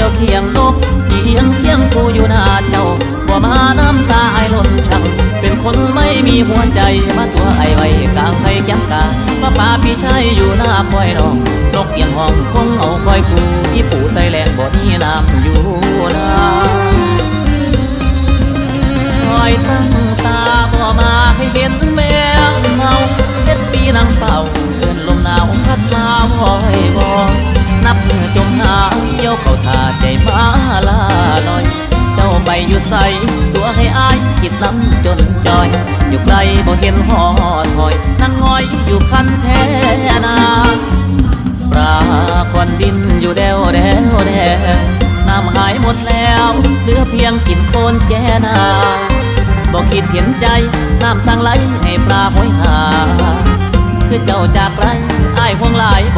ยวเคียงนกเคียงเคียงกูอยู่หน้าเจ้าบ่มาน้ำตาไอล้นช่างเป็นคนไม่มีหัวใจมาตัวไอไว้กลางไฟแก้มกาป้าป่าพี่ชายอยู่หน้าคอยน้องนกเกียงห้องคงเอาคอยคู่อีปู่ไตแลงบ่มีน้ำอยู่นาคอยตั้งตาบ่มาให้เห็นแมวเมาเฮ็ดปีนังเป่าเดินลมหนาวพัดมาบ่อยบ่นับเมื่อจมหายเยี่ยวเข้าท่าใจมาลาลอยเจ้าไปอยู่ใสตัวให้อายคิดน้ำจนจอยอยู่ไกลบ่เห็นหอถอยนั่งงอยอยู่คันแท้นาปลาควันดินอยู่แดวแดวแดวน้ำหายหมดแล้วเหลือเพียงกินโคลนแก่นาบอกคิดเห็นใจน้ำสั่งไหลให้ปลาหอยหาคือเจ้าจากไกลอ้ายห่วงหลายบอก